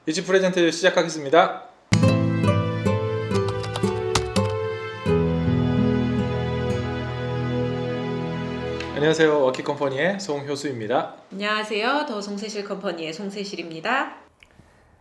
이지 프레젠트 시작하겠습니다. 안녕하세요. 워키컴퍼니의 송효수입니다. 안녕하세요. 더 송세실 컴퍼니의 송세실입니다.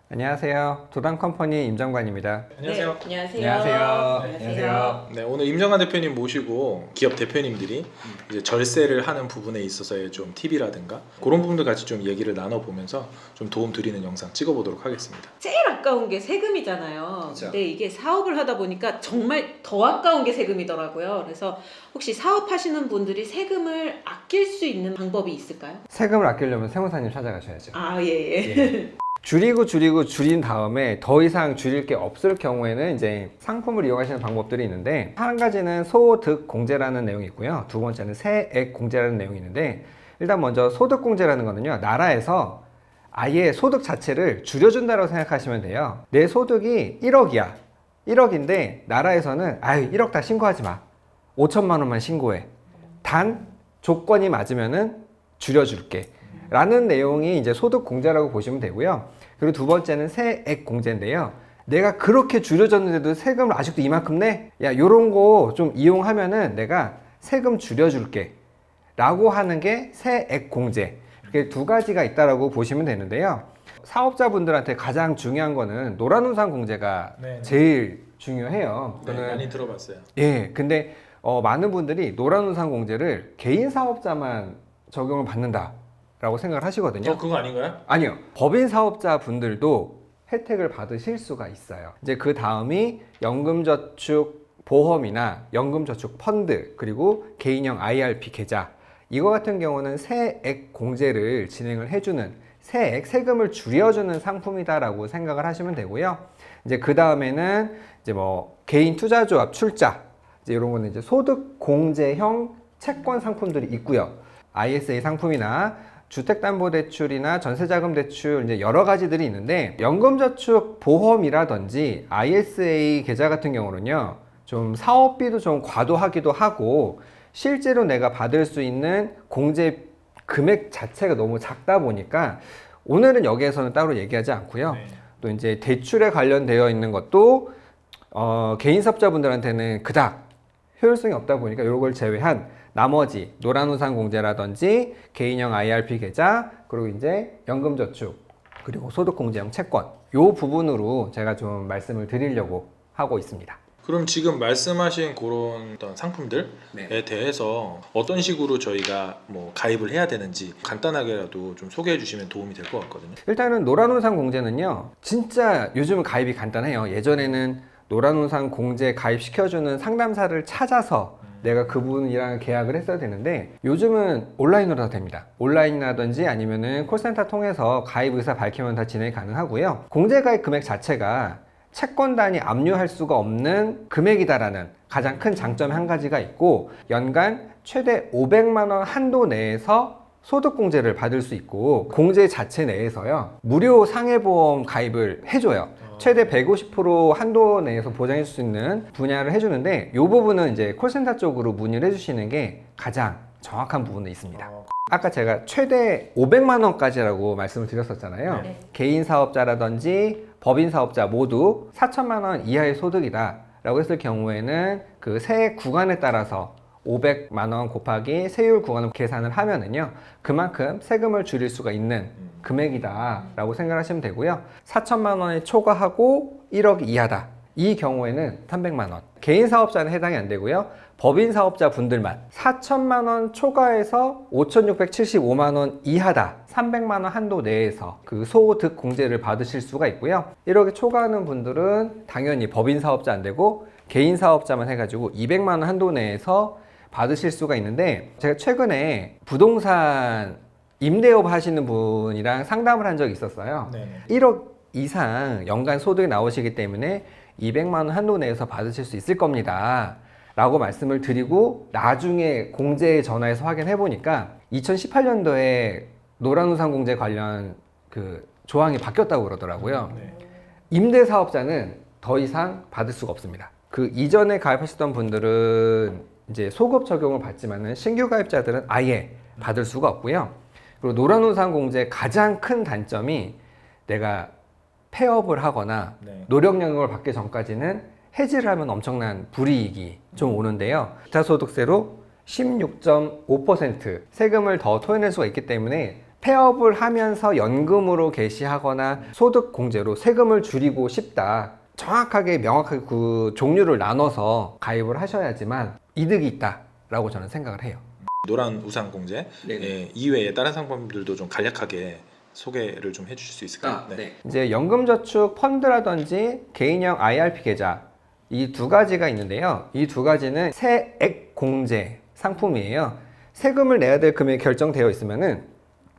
안녕하세요. 도당컴퍼니 임정관입니다. 안녕하세요. 네, 안녕하세요. 네, 오늘 임정관 대표님 모시고 기업 대표님들이 이제 절세를 하는 부분에 있어서의 좀 팁이라든가 그런 부분들 같이 좀 얘기를 나눠보면서 좀 도움 드리는 영상 찍어보도록 하겠습니다. 제일 아까운 게 세금이잖아요. 그쵸. 근데 이게 사업을 하다 보니까 정말 더 아까운 게 세금이더라고요. 그래서 혹시 사업하시는 분들이 세금을 아낄 수 있는 방법이 있을까요? 세금을 아끼려면 세무사님 찾아가셔야죠. 예. 줄인 다음에 더 이상 줄일 게 없을 경우에는 이제 상품을 이용하시는 방법들이 있는데, 한 가지는 소득 공제라는 내용이 있고요. 두 번째는 세액 공제라는 내용이 있는데, 일단 먼저 소득 공제라는 거는요, 나라에서 아예 소득 자체를 줄여준다고 생각하시면 돼요. 내 소득이 1억이야. 1억인데 나라에서는 1억 다 신고하지 마. 5천만 원만 신고해. 단 조건이 맞으면은 줄여줄게. 라는 내용이 이제 소득 공제라고 보시면 되고요. 그리고 두 번째는 세액 공제인데요. 내가 그렇게 줄여줬는데도 세금을 아직도 이만큼 내? 야, 요런 거 좀 이용하면은 내가 세금 줄여줄게. 라고 하는 게 세액 공제. 이렇게 두 가지가 있다라고 보시면 되는데요. 사업자분들한테 가장 중요한 거는 노란우산 공제가 네. 제일 중요해요. 네, 많이 들어봤어요. 예, 근데 많은 분들이 노란우산 공제를 개인 사업자만 적용을 받는다라고 생각을 하시거든요. 그거 아닌가요? 아니요. 법인 사업자 분들도 혜택을 받으실 수가 있어요. 이제 그 다음이 연금저축 보험이나 연금저축 펀드, 그리고 개인형 IRP 계좌. 이거 같은 경우는 세액 공제를 진행을 해주는, 세금을 줄여주는 상품이다라고 생각을 하시면 되고요. 이제 그 다음에는 이제 개인 투자조합 출자, 이제 이런 거는 이제 소득 공제형 채권 상품들이 있고요. ISA 상품이나 주택담보대출이나 전세자금대출, 이제 여러 가지들이 있는데, 연금저축 보험이라든지 ISA 계좌 같은 경우는요, 좀 사업비도 좀 과도하기도 하고, 실제로 내가 받을 수 있는 공제 금액 자체가 너무 작다 보니까 오늘은 여기에서는 따로 얘기하지 않고요. 네. 또 이제 대출에 관련되어 있는 것도 개인 사업자분들한테는 그닥 효율성이 없다 보니까 이걸 제외한 나머지 노란우산 공제라든지 개인형 IRP 계좌, 그리고 이제 연금저축, 그리고 소득공제형 채권, 요 부분으로 제가 좀 말씀을 드리려고 하고 있습니다. 그럼 지금 말씀하신 그런 어떤 상품들에 대해서 어떤 식으로 저희가 가입을 해야 되는지 간단하게라도 좀 소개해 주시면 도움이 될 것 같거든요. 일단은 노란우산 공제는요, 진짜 요즘은 가입이 간단해요. 예전에는 노란우산 공제 가입시켜주는 상담사를 찾아서 내가 그분이랑 계약을 했어야 되는데, 요즘은 온라인으로 다 됩니다. 온라인이라든지 아니면은 콜센터 통해서 가입 의사 밝히면 다 진행이 가능하고요. 공제 가입 금액 자체가 채권 단위 압류할 수가 없는 금액이다라는 가장 큰 장점 한 가지가 있고, 연간 최대 500만 원 한도 내에서 소득공제를 받을 수 있고, 공제 자체 내에서요, 무료 상해보험 가입을 해줘요. 최대 150% 한도 내에서 보장해 줄 수 있는 분야를 해주는데, 이 부분은 이제 콜센터 쪽으로 문의를 해주시는 게 가장 정확한 부분이 있습니다. 아까 제가 최대 500만 원까지라고 말씀을 드렸었잖아요. 네. 개인 사업자라든지 법인 사업자 모두 4천만 원 이하의 소득이다 라고 했을 경우에는 그 세액 구간에 따라서 500만 원 곱하기 세율 구간을 계산을 하면은요, 그만큼 세금을 줄일 수가 있는 금액이다 라고 생각하시면 되고요. 4천만 원에 초과하고 1억 이하다, 이 경우에는 300만 원. 개인 사업자는 해당이 안 되고요. 법인 사업자 분들만 4천만 원 초과해서 5,675만 원 이하다, 300만 원 한도 내에서 그 소득 공제를 받으실 수가 있고요. 1억에 초과하는 분들은 당연히 법인 사업자 안 되고 개인 사업자만 해가지고 200만 원 한도 내에서 받으실 수가 있는데, 제가 최근에 부동산 임대업 하시는 분이랑 상담을 한 적이 있었어요. 네네. 1억 이상 연간 소득이 나오시기 때문에 200만 원 한도 내에서 받으실 수 있을 겁니다 라고 말씀을 드리고, 나중에 공제에 전화해서 확인해 보니까 2018년도에 노란우산 공제 관련 그 조항이 바뀌었다고 그러더라고요. 네. 임대사업자는 더 이상 받을 수가 없습니다. 그 이전에 가입하셨던 분들은 이제 소급 적용을 받지만은 신규 가입자들은 아예 받을 수가 없고요. 그리고 노란우산 공제의 가장 큰 단점이 내가 폐업을 하거나 네. 노령연금을 받기 전까지는 해지를 하면 엄청난 불이익이 좀 오는데요. 기타소득세로 16.5% 세금을 더 토해낼 수가 있기 때문에 폐업을 하면서 연금으로 개시하거나 소득공제로 세금을 줄이고 싶다. 정확하게 명확하게 그 종류를 나눠서 가입을 하셔야지만 이득이 있다라고 저는 생각을 해요. 노란 우산 공제 네네. 예, 이외에 다른 상품들도 좀 간략하게 소개를 좀 해주실 수 있을까요? 이제 연금저축 펀드라든지 개인형 IRP 계좌 이 두 가지가 있는데요. 이 두 가지는 세액 공제 상품이에요. 세금을 내야 될 금액이 결정되어 있으면은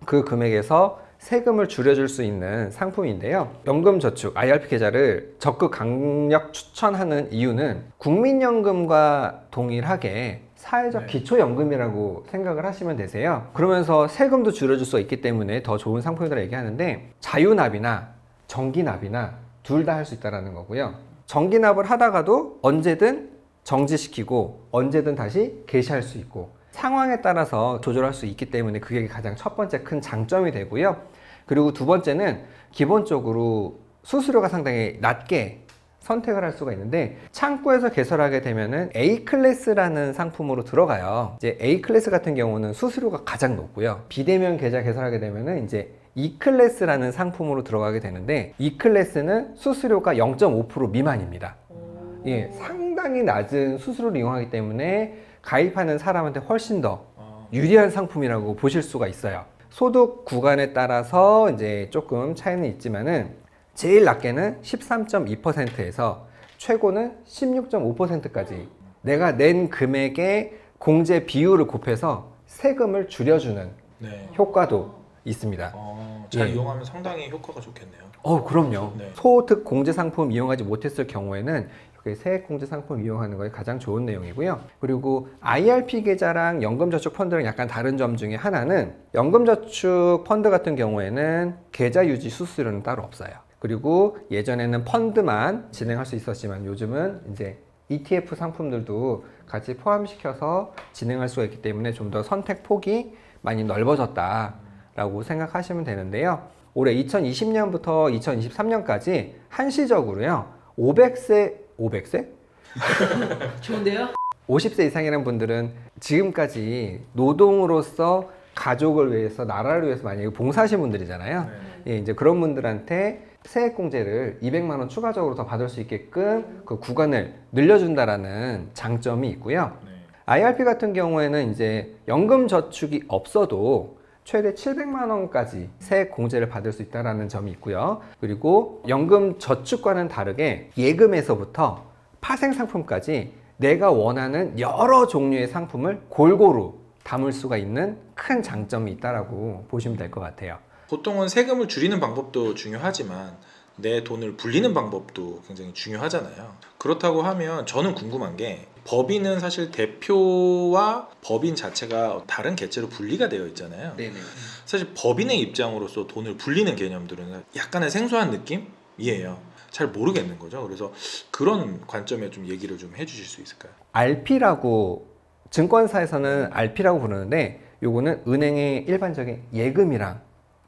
그 금액에서 세금을 줄여줄 수 있는 상품인데요. 연금저축 IRP 계좌를 적극 강력 추천하는 이유는 국민연금과 동일하게 사회적 네. 기초연금이라고 생각을 하시면 되세요. 그러면서 세금도 줄여줄 수 있기 때문에 더 좋은 상품이라고 얘기하는데 자유납이나 정기납이나 둘 다 할 수 있다는 거고요. 정기납을 하다가도 언제든 정지시키고 언제든 다시 개시할 수 있고 상황에 따라서 조절할 수 있기 때문에 그게 가장 첫 번째 큰 장점이 되고요. 그리고 두 번째는 기본적으로 수수료가 상당히 낮게 선택을 할 수가 있는데 창구에서 개설하게 되면은 A클래스라는 상품으로 들어가요. 이제 A클래스 같은 경우는 수수료가 가장 높고요. 비대면 계좌 개설하게 되면은 이제 E클래스라는 상품으로 들어가게 되는데 E클래스는 수수료가 0.5% 미만입니다. 예, 상당히 낮은 수수료를 이용하기 때문에 가입하는 사람한테 훨씬 더 유리한 상품이라고 보실 수가 있어요. 소득 구간에 따라서 이제 조금 차이는 있지만은 제일 낮게는 13.2%에서 최고는 16.5%까지 내가 낸 금액의 공제 비율을 곱해서 세금을 줄여주는 네. 효과도 있습니다. 잘 예. 이용하면 상당히 효과가 좋겠네요. 그럼요. 네. 소득 공제 상품 이용하지 못했을 경우에는 이렇게 세액 공제 상품 이용하는 것이 가장 좋은 내용이고요. 그리고 IRP 계좌랑 연금저축 펀드랑 약간 다른 점 중에 하나는 연금저축 펀드 같은 경우에는 계좌 유지 수수료는 따로 없어요. 그리고 예전에는 펀드만 진행할 수 있었지만 요즘은 이제 ETF 상품들도 같이 포함시켜서 진행할 수가 있기 때문에 좀 더 선택 폭이 많이 넓어졌다라고 생각하시면 되는데요. 올해 2020년부터 2023년까지 한시적으로요. 500세? 좋은데요? 50세 이상이라는 분들은 지금까지 노동으로서 가족을 위해서 나라를 위해서 많이 봉사하신 분들이잖아요. 예, 이제 그런 분들한테 세액공제를 200만 원 추가적으로 더 받을 수 있게끔 그 구간을 늘려준다라는 장점이 있고요. 네. IRP 같은 경우에는 이제 연금저축이 없어도 최대 700만 원까지 세액 공제를 받을 수 있다는 점이 있고요. 그리고 연금저축과는 다르게 예금에서부터 파생상품까지 내가 원하는 여러 종류의 상품을 골고루 담을 수가 있는 큰 장점이 있다고 보시면 될 것 같아요. 보통은 세금을 줄이는 방법도 중요하지만 내 돈을 불리는 방법도 굉장히 중요하잖아요. 그렇다고 하면 저는 궁금한 게 법인은 사실 대표와 법인 자체가 다른 개체로 분리가 되어 있잖아요. 네네. 사실 법인의 입장으로서 돈을 불리는 개념들은 약간의 생소한 느낌이에요. 잘 모르겠는 거죠. 그래서 그런 관점에 좀 얘기를 좀 해주실 수 있을까요? RP라고 증권사에서는 RP라고 부르는데 요거는 은행의 일반적인 예금이랑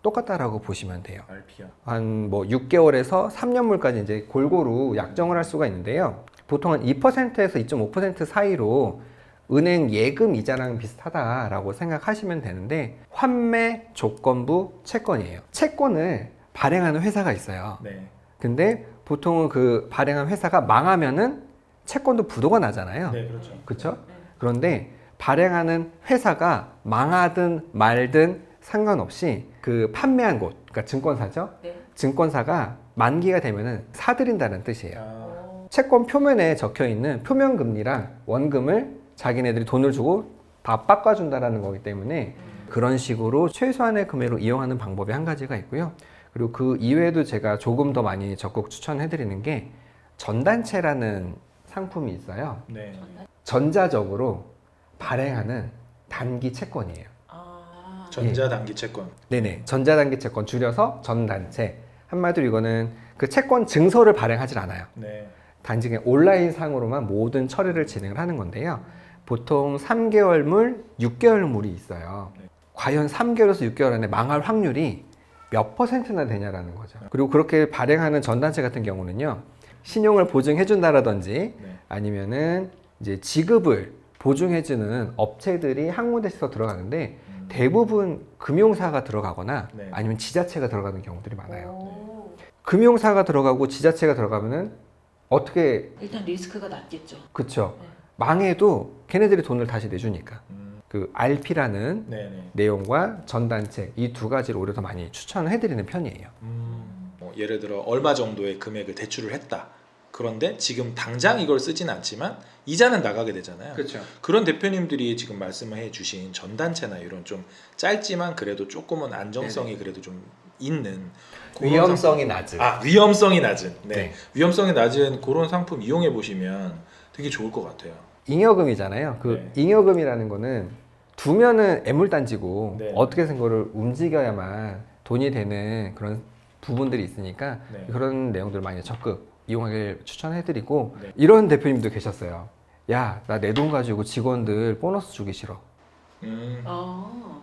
똑같다라고 보시면 돼요. RP요. 한 뭐 6개월에서 3년물까지 이제 골고루 약정을 할 수가 있는데요. 보통 한 2%에서 2.5% 사이로 은행 예금 이자랑 비슷하다라고 생각하시면 되는데 환매 조건부 채권이에요. 채권을 발행하는 회사가 있어요. 네. 근데 보통은 그 발행한 회사가 망하면은 채권도 부도가 나잖아요. 네, 그렇죠. 그렇죠? 그런데 발행하는 회사가 망하든 말든 상관없이 그 판매한 곳, 그러니까 증권사죠. 네. 증권사가 만기가 되면은 사들인다는 뜻이에요. 아, 채권 표면에 적혀 있는 표면 금리랑 원금을 자기네들이 돈을 주고 다 바꿔준다라는 거기 때문에 그런 식으로 최소한의 금액으로 이용하는 방법이 한 가지가 있고요. 그리고 그 이외에도 제가 조금 더 많이 적극 추천해드리는 게 전단체라는 상품이 있어요. 네. 전자적으로 발행하는 단기 채권이에요. 아, 전자단기 채권. 네네. 전자단기 채권 줄여서 전단체. 한마디로 이거는 그 채권 증서를 발행하지 않아요. 네. 단지 그냥 온라인 상으로만 모든 처리를 진행을 하는 건데요. 보통 3개월물, 6개월물이 있어요. 네. 과연 3개월에서 6개월 안에 망할 확률이 몇 퍼센트나 되냐라는 거죠. 그리고 그렇게 발행하는 전단체 같은 경우는요, 신용을 보증해준다라든지 네. 아니면은 이제 지급을 보증해주는 업체들이 한 군데씩 들어가는데 대부분 금융사가 들어가거나 네. 아니면 지자체가 들어가는 경우들이 많아요. 오. 금융사가 들어가고 지자체가 들어가면은 어떻게 일단 리스크가 낮겠죠. 그쵸? 네. 망해도 걔네들이 돈을 다시 내주니까 음. 그 RP라는 네네. 내용과 전단체 이 두 가지를 오히려 더 많이 추천을 해드리는 편이에요. 뭐 예를 들어 얼마 정도의 금액을 대출을 했다. 그런데 지금 당장 이걸 쓰지는 않지만 이자는 나가게 되잖아요. 그렇죠. 그런 대표님들이 지금 말씀해 주신 전단체나 이런 좀 짧지만 그래도 조금은 안정성이 그래도 좀 있는 그런 위험성이 낮은. 위험성이 낮은 네. 네. 위험성이 낮은 그런 상품 이용해 보시면 되게 좋을 것 같아요. 잉여금이잖아요. 그 네. 잉여금이라는 거는 두면은 애물단지고 네. 어떻게든 그거를 움직여야만 돈이 되는 그런 부분들이 있으니까 네. 그런 내용들을 많이 적극 이용하길 추천해드리고 네. 이런 대표님도 계셨어요. 야, 나 내 돈 가지고 직원들 보너스 주기 싫어. 아,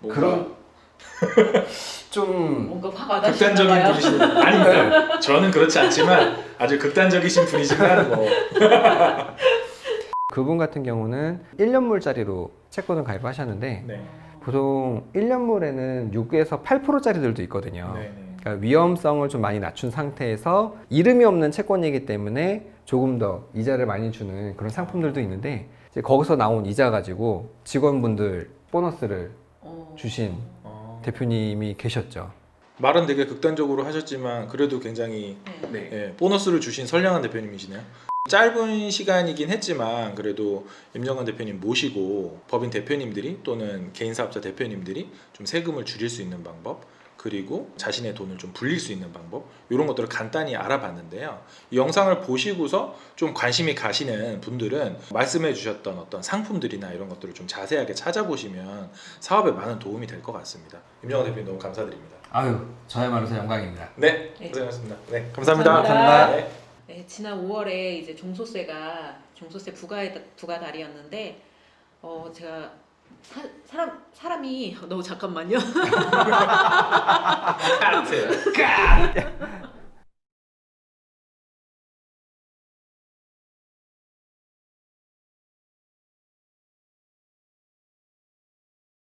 뭔가 그런 좀 뭔가 화가 극단적인 나시나봐요. 분이신 아닙니다. 저는 그렇지 않지만 아주 극단적이신 분이지만 뭐 그분 같은 경우는 1년물짜리로 채권을 가입하셨는데 네. 보통 1년물에는 6에서 8%짜리들도 있거든요. 네. 그러니까 위험성을 좀 많이 낮춘 상태에서 이름이 없는 채권이기 때문에 조금 더 이자를 많이 주는 그런 상품들도 있는데 이제 거기서 나온 이자 가지고 직원분들 보너스를 주신 대표님이 계셨죠. 말은 되게 극단적으로 하셨지만 그래도 굉장히 네. 예, 보너스를 주신 선량한 대표님이시네요. 짧은 시간이긴 했지만 그래도 임정관 대표님 모시고 법인 대표님들이 또는 개인사업자 대표님들이 좀 세금을 줄일 수 있는 방법 그리고 자신의 돈을 좀 불릴 수 있는 방법 이런 것들을 간단히 알아봤는데요. 이 영상을 보시고서 좀 관심이 가시는 분들은 말씀해 주셨던 어떤 상품들이나 이런 것들을 좀 자세하게 찾아보시면 사업에 많은 도움이 될 것 같습니다. 임정관 대표님 너무 감사드립니다. 아유, 저야말로 영광입니다. 네, 네. 고생하셨습니다. 네, 감사합니다. 감사합니다. 네. 네, 지난 5월에 이제 종소세 부과 달이었는데 제가 사람이 너무 잠깐만요. 아,